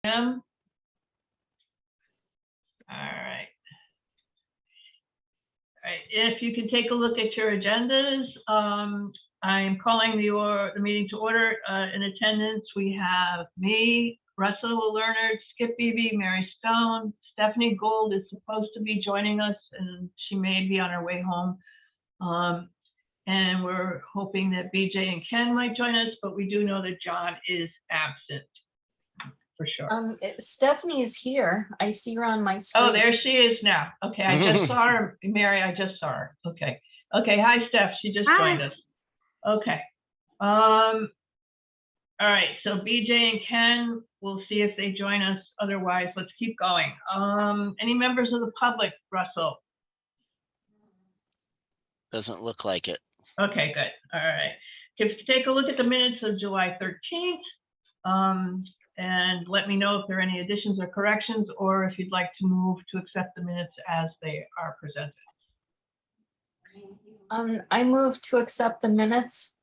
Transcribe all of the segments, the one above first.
All right. All right. If you can take a look at your agendas, I am calling the meeting to order. In attendance, we have me, Russell Lerner, Skip Beebe, Mary Stone. Stephanie Gold is supposed to be joining us, and she may be on her way home. And we're hoping that BJ and Ken might join us, but we do know that John is absent for sure. Stephanie is here. I see her on my screen. Oh, there she is now. Okay, I just saw her. Mary, I just saw her. Okay. Okay, hi, Steph. She just joined us. Okay. All right, so BJ and Ken, we'll see if they join us. Otherwise, let's keep going. Any members of the public, Russell? Doesn't look like it. Okay, good. All right. If you take a look at the minutes of July 13th, and let me know if there are any additions or corrections, or if you'd like to move to accept the minutes as they are presented. I move to accept the minutes.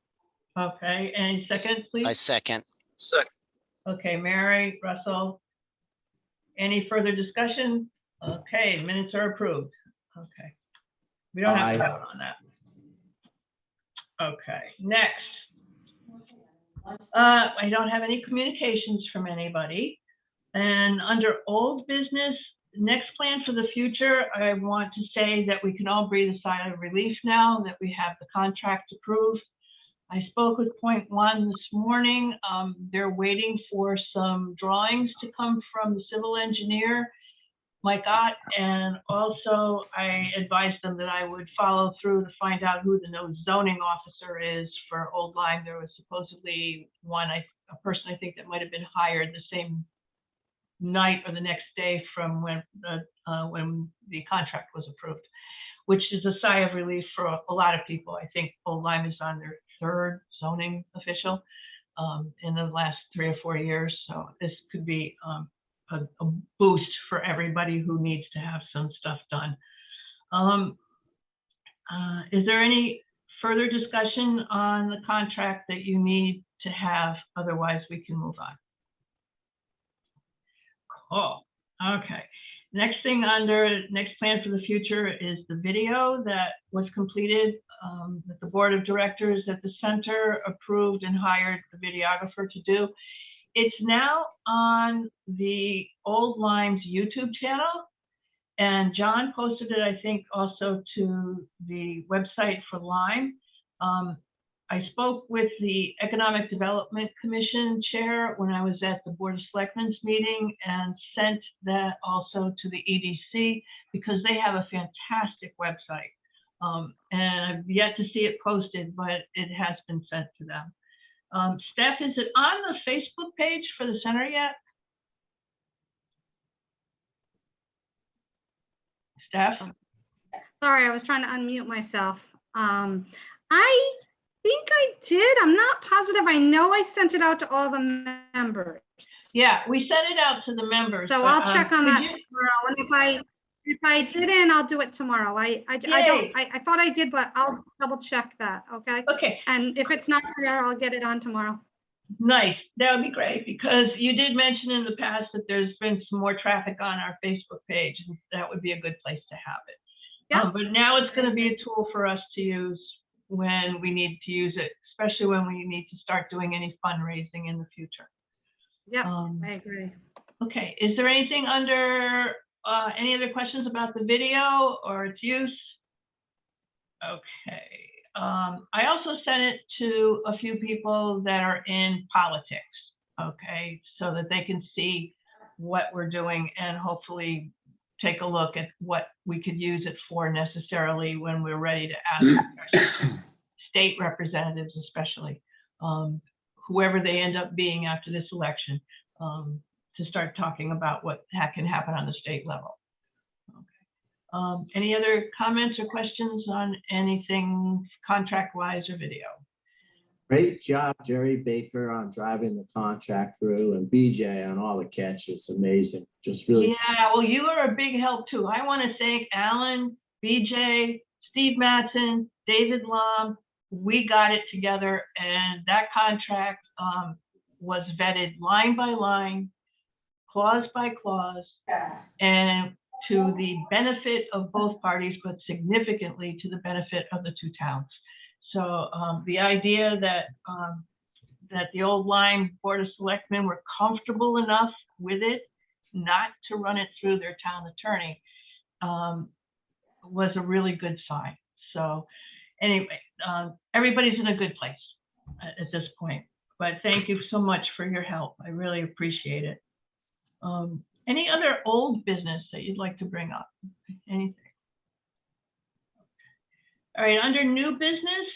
Okay, any seconds, please? I second. Okay, Mary, Russell. Any further discussion? Okay, minutes are approved. Okay. We don't have to vote on that. Okay, next. I don't have any communications from anybody. And under old business, next plan for the future, I want to say that we can all breathe a sigh of relief now that we have the contract approved. I spoke with Point One this morning. They're waiting for some drawings to come from the civil engineer, Mike Ott, and also I advised them that I would follow through to find out who the zoning officer is for Old Lyme. There was supposedly a person I think that might have been hired the same night or the next day from when the contract was approved, which is a sigh of relief for a lot of people. I think Old Lyme is on their third zoning official in the last 3 or 4 years. So this could be a boost for everybody who needs to have some stuff done. Is there any further discussion on the contract that you need to have? Otherwise, we can move on. Cool. Okay. Next thing under next plan for the future is the video that was completed, that the board of directors at the center approved and hired the videographer to do. It's now on the Old Lyme's YouTube channel, and John posted it, I think, also to the website for Lyme. I spoke with the Economic Development Commission chair when I was at the Board of Selectmen's meeting and sent that also to the EDC because they have a fantastic website. And I've yet to see it posted, but it has been sent to them. Steph, is it on the Facebook page for the center yet? Steph? Sorry, I was trying to unmute myself. I think I did. I'm not positive. I know I sent it out to all the members. Yeah, we sent it out to the members. So but, I'll check on that tomorrow. And if I didn't, I'll do it tomorrow. I thought I did, but I'll double check that. Okay. Okay. And if it's not there, I'll get it on tomorrow. Nice. That would be great because you did mention in the past that there's been some more traffic on our Facebook page, and that would be a good place to have it. Yeah. But now it's going to be a tool for us to use when we need to use it, especially when we need to start doing any fundraising in the future. Yeah, I agree. Okay. Is there anything under any other questions about the video or its use? Okay. I also sent it to a few people that are in politics, okay, so that they can see what we're doing and hopefully take a look at what we could use it for necessarily when we're ready to ask state representatives, especially whoever they end up being after this election, to start talking about what can happen on the state level. Okay. Any other comments or questions on anything contract-wise or video? Great job, Jerry Baker, on driving the contract through, and BJ on all the catches. Amazing. Just really. Yeah, well, you are a big help too. I want to thank Alan, BJ, Steve Matson, David Lom. We got it together, and that contract was vetted line by line, clause by clause, and to the benefit of both parties, but significantly to the benefit of the two towns. So the idea that that the old Lyme Board of Selectmen were comfortable enough with it not to run it through their town attorney was a really good sign. So anyway, everybody's in a good place at this point. But thank you so much for your help. I really appreciate it. Any other old business that you'd like to bring up? Anything? All right, under new business,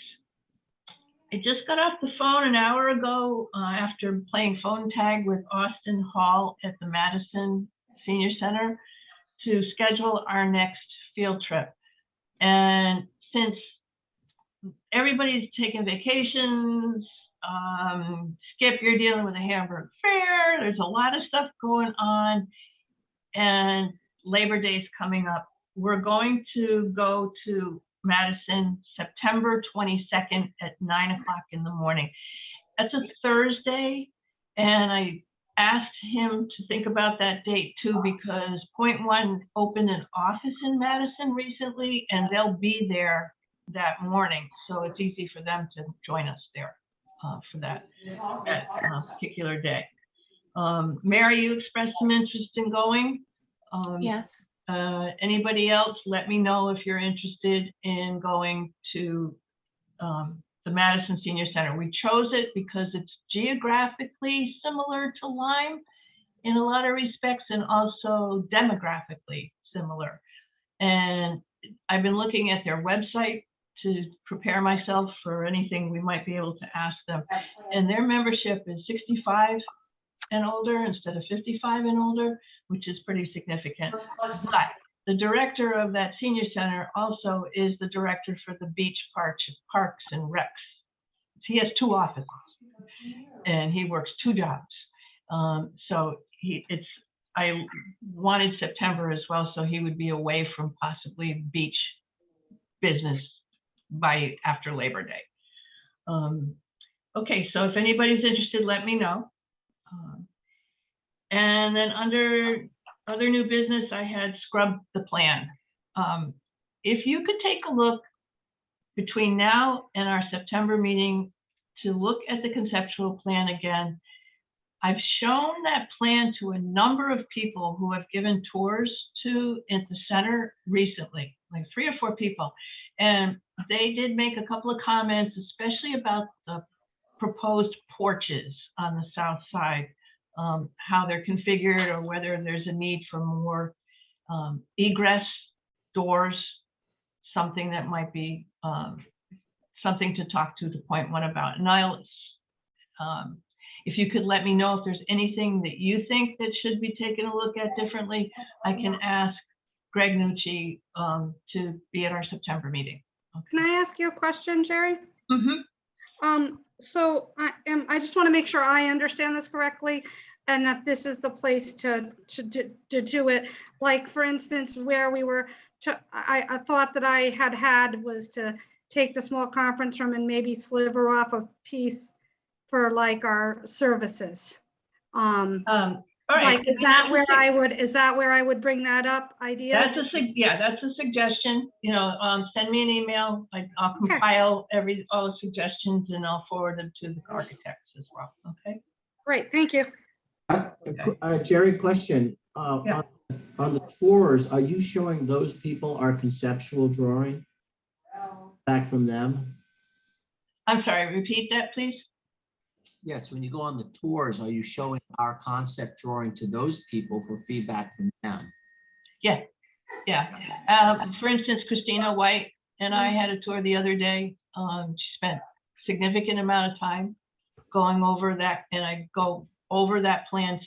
I just got off the phone an hour ago after playing phone tag with Austin Hall at the Madison Senior Center to schedule our next field trip. And since everybody's taking vacations, Skip, you're dealing with a Hamburg Fair, there's a lot of stuff going on, and Labor Day's coming up. We're going to go to Madison September 22nd at 9 o'clock in the morning. That's a Thursday, and I asked him to think about that date too, because Point One opened an office in Madison recently, and they'll be there that morning, so it's easy for them to join us there for that particular day. Mary, you expressed some interest in going. Yes. Anybody else, let me know if you're interested in going to the Madison Senior Center. We chose it because it's geographically similar to Lyme in a lot of respects, and also demographically similar. And I've been looking at their website to prepare myself for anything we might be able to ask them. And their membership is 65 and older instead of 55 and older, which is pretty significant. But the director of that senior center also is the director for the beach parks and recs. He has 2 offices and he works 2 jobs. So I wanted September as well, so he would be away from possibly beach business by after Labor Day. Okay, so if anybody's interested, let me know. And then under other new business, I had scrubbed the plan. If you could take a look between now and our September meeting to look at the conceptual plan again. I've shown that plan to a number of people who have given tours at the center recently, like 3 or 4 people. And they did make a couple of comments, especially about the proposed porches on the south side, how they're configured, or whether there's a need for more egress doors, something that might be something to talk to Point One about. And I'll, if you could let me know if there's anything that you think that should be taken a look at differently, I can ask Greg Nucci to be at our September meeting. Okay. Can I ask you a question, Jerry? Mm-hmm. So I just want to make sure I understand this correctly, and that this is the place to do it. Like, for instance, where we were, I thought that I had was to take the small conference room and maybe sliver off a piece for like our services. All right. Like, is that where I would bring that up? Ideas? That's a suggestion. You know, send me an email. I'll compile all the suggestions and I'll forward them to the architects as well. Okay. Great, thank you. Jerry, question. On the tours, are you showing those people our conceptual drawing back from them? I'm sorry, repeat that, please. Yes, when you go on the tours, are you showing our concept drawing to those people for feedback from them? Yeah. For instance, Christina White and I had a tour the other day. She spent a significant amount of time going over that, and I go over that plan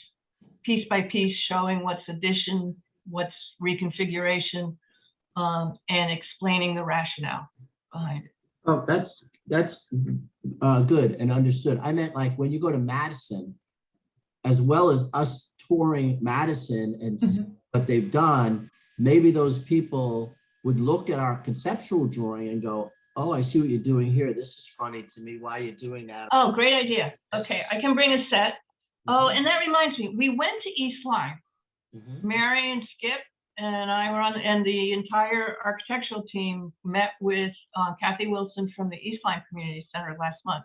piece by piece, showing what's addition, what's reconfiguration, and explaining the rationale behind it. Oh, that's good and understood. I meant like when you go to Madison, as well as us touring Madison and see what they've done, maybe those people would look at our conceptual drawing and go, oh, I see what you're doing here. This is funny to me. Why are you doing that? Oh, great idea. Okay, I can bring a set Oh, and that reminds me, we went to East Lyme. Mhm. Mary and Skip and I were on, and the entire architectural team met with Kathy Wilson from the East Lyme Community Center last month.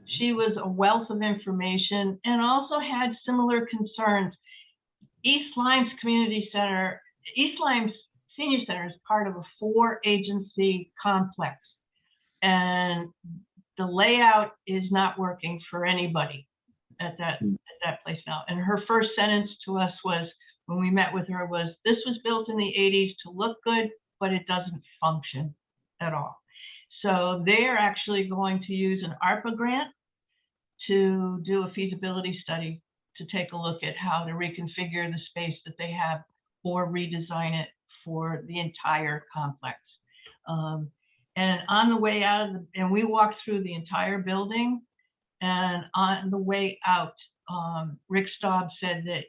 She was a wealth of information and also had similar concerns. East Lyme's Community Center, East Lyme's Senior Center is part of a 4-agency complex. And the layout is not working for anybody at that place now. And her first sentence to us was, when we met with her, was, this was built in the 80s to look good, but it doesn't function at all. So they're actually going to use an ARPA grant to do a feasibility study to take a look at how to reconfigure the space that they have or redesign it for the entire complex. And on the way out of and we walked through the entire building, and on the way out, Rick Staub said that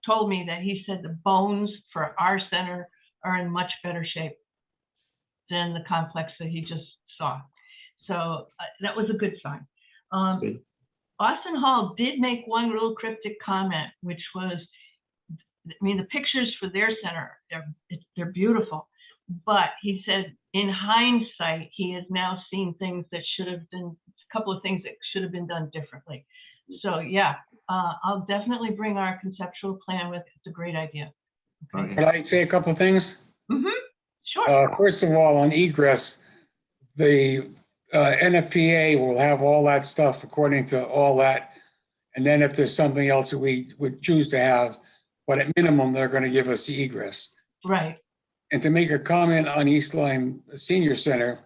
told me that he said the bones for our center are in much better shape than the complex that he just saw. So that was a good sign. That's good. Austin Hall did make one little cryptic comment, which was, I mean, the pictures for their center, they're beautiful. But he said, in hindsight, he has now seen things that should have been, a couple of things that should have been done differently. So yeah, I'll definitely bring our conceptual plan with. It's a great idea. Okay. Could I say a couple of things? Sure. First of all, on egress, the NFPA will have all that stuff according to all that. And then if there's something else that we would choose to have, but at minimum, they're going to give us the egress. Right. And to make a comment on East Lyme Senior Center,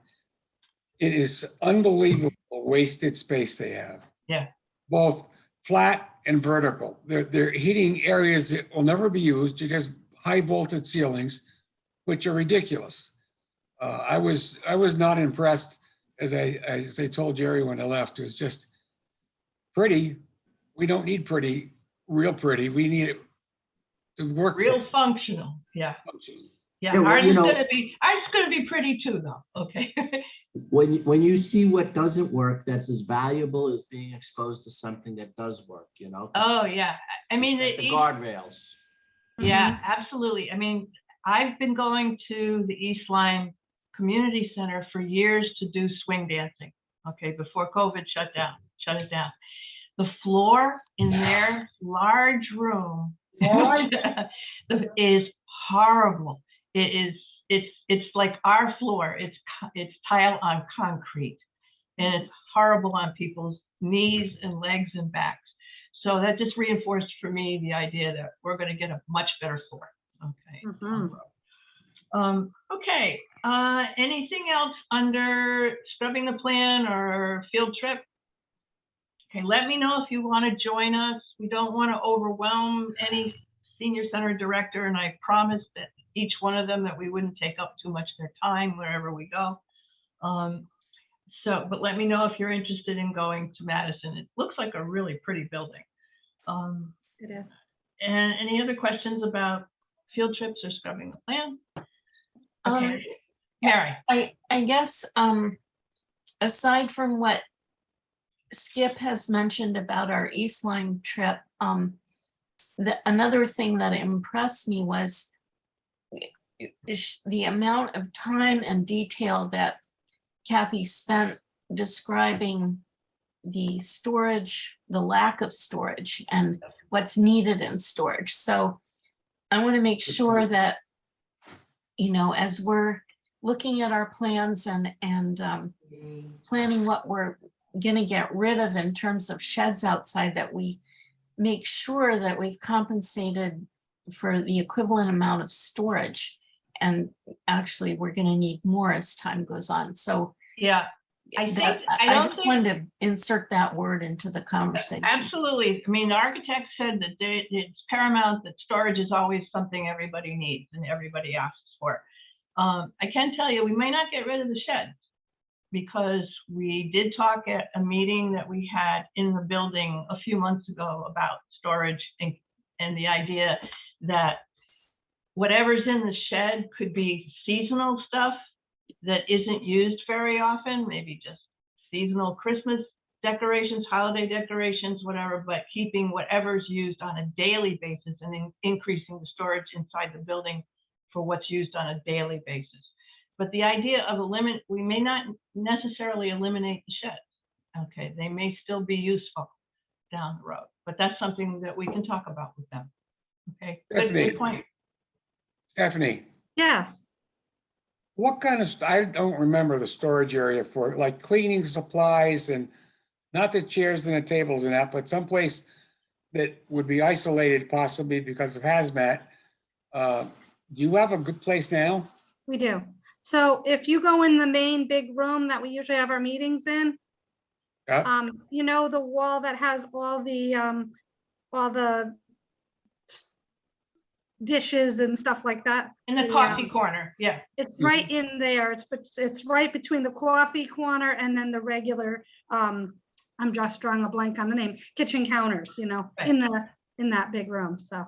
it is unbelievable wasted space they have. Yeah. Both flat and vertical. They're heating areas that will never be used. They're just high voltage ceilings, which are ridiculous. I was not impressed, as I told Jerry when I left. It was just pretty. We don't need pretty, real pretty. We need it to work. Real functional. Yeah. Yeah. Yeah, well, Ours you is know- gonna be pretty too, though. Okay. When you see what doesn't work, that's as valuable as being exposed to something that does work, you know? Oh yeah. I mean, Set the guardrails. yeah, absolutely. I mean, I've been going to the East Lyme Community Center for years to do swing dancing. Okay, before COVID shut it down. The floor in their large room is horrible. It's like our floor. It's tile on concrete, and it's horrible on people's knees and legs and backs. So that just reinforced for me the idea that we're going to get a much better floor. Okay. Okay. Anything else under scrubbing the plan or field trip? Okay, let me know if you want to join us. We don't want to overwhelm any senior center director, and I promised that each one of them that we wouldn't take up too much of their time wherever we go. But let me know if you're interested in going to Madison. It looks like a really pretty building. It is. And any other questions about field trips or scrubbing the plan? Okay. Mary. I guess, aside from what Skip has mentioned about our East Lyme trip, another thing that impressed me was the amount of time and detail that Kathy spent describing the storage, the lack of storage, and what's needed in storage. So I want to make sure that, you know, as we're looking at our plans and planning what we're going to get rid of in terms of sheds outside, that we make sure that we've compensated for the equivalent amount of storage. And actually, we're going to need more as time goes on. So yeah, I just wanted to insert that word into the conversation. Absolutely. I mean, the architect said that it's paramount that storage is always something everybody needs and everybody asks for. I can tell you, we may not get rid of the sheds, because we did talk at a meeting that we had in the building a few months ago about storage and the idea that whatever's in the shed could be seasonal stuff that isn't used very often, maybe just seasonal Christmas decorations, holiday decorations, whatever, but keeping whatever's used on a daily basis and then increasing the storage inside the building for what's used on a daily basis. But the idea of we may not necessarily eliminate the sheds. Okay, they may still be useful down the road, but that's something that we can talk about with them. Okay, good point. Stephanie, Yes. what kind of, I don't remember the storage area for, like cleaning supplies and not the chairs and the tables and that, but someplace that would be isolated possibly because of hazmat. Do you have a good place now? We do. So if you go in the main big room that we usually have our meetings in, Yeah, you know, the wall that has all the dishes and stuff like that. In the coffee corner, yeah. It's right in there. It's right between the coffee corner and then the regular, I'm just drawing a blank on the name, kitchen counters, you know, Right. in that big room. So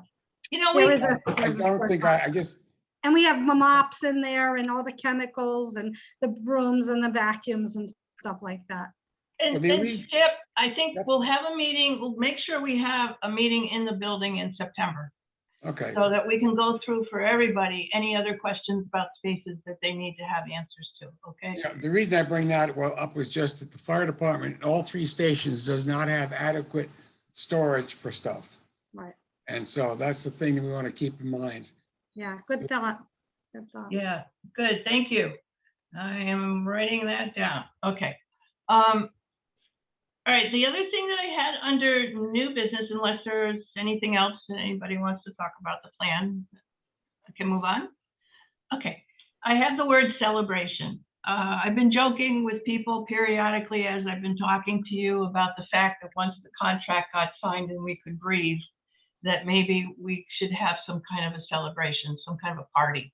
You know, there we, is a. I there's a don't square think, box. I guess, And we have mops in there and all the chemicals and the brooms and the vacuums and stuff like that. and Well, the and reason- Skip, I think Yep. we'll have a meeting, we'll make sure we have a meeting in the building in September okay. so that we can go through for everybody, any other questions about spaces that they need to have answers to, okay? Yeah, the reason I bring that up was just that the fire department, all 3 stations does not have adequate storage for stuff. Right. And so that's the thing that we want to keep in mind. Yeah, good thought. Good thought. Yeah, good, thank you. I am writing that down, okay. All right, the other thing that I had under new business, unless there's anything else that anybody wants to talk about the plan, I can move on. Okay, I have the word celebration. I've been joking with people periodically as I've been talking to you about the fact that once the contract got signed and we could breathe, that maybe we should have some kind of a celebration, some kind of a party.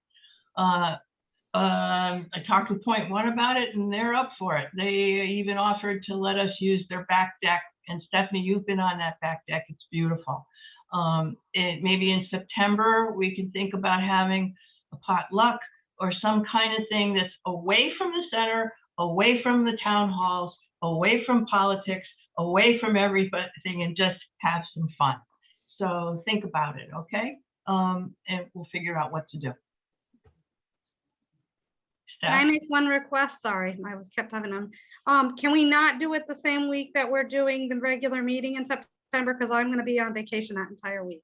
I talked with Point One about it and they're up for it. They even offered to let us use their back deck. And Stephanie, you've been on that back deck. It's beautiful. Maybe in September, we can think about having a potluck or some kind of thing that's away from the center, away from the town halls, away from politics, away from everything, and just have some fun. So think about it, okay? And we'll figure out what to do. Can I make one request? Sorry, I was kept having on. Can we not do it the same week that we're doing the regular meeting in September? Because I'm going to be on vacation that entire week.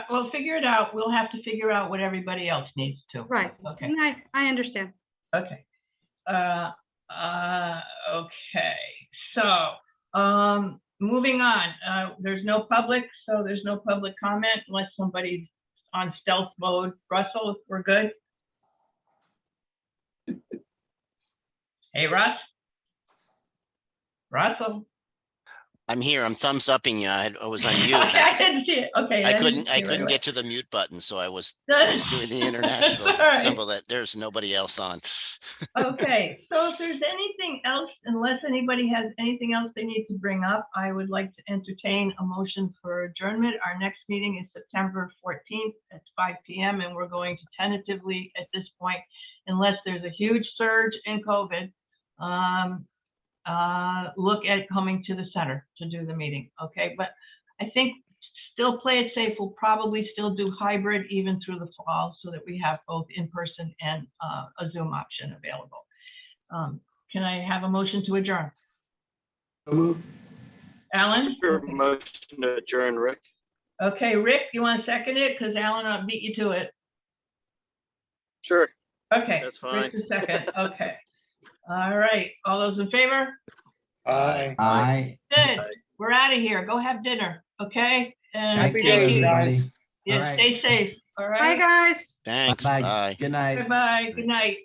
We'll figure it out. We'll have to figure out what everybody else needs to. Right. Okay. And I understand. Okay. Okay. So, moving on. There's no public, so there's no public comment unless somebody's on stealth mode. Russell, we're good? Hey, Russ? Russell? I'm here. I'm thumbs upping you. I was on mute. I didn't see it. Okay. I didn't see couldn't it right get to the mute button, so I was doing the international All right. symbol that there's nobody else on. Okay, so if there's anything else, unless anybody has anything else they need to bring up, I would like to entertain a motion for adjournment. Our next meeting is September 14th at 5 p.m. and we're going to tentatively at this point, unless there's a huge surge in COVID, look at coming to the center to do the meeting, okay? But I think still play it safe. We'll probably still do hybrid even through the fall so that we have both in-person and a Zoom option available. Can I have a motion to adjourn? Move. Alan? Your motion to adjourn, Rick. Okay, Rick, you want to second it? Because Alan, I'll beat you to it. Sure. Okay. That's fine. Rick's a second, okay. All right, all those in favor? Aye. Aye. Good, we're out of here. Go have dinner, okay? And Happy thank days, you. guys. Yeah, All right. stay safe, all Bye, right? guys. Thanks. Bye. Bye. Good night. Bye-bye, good night.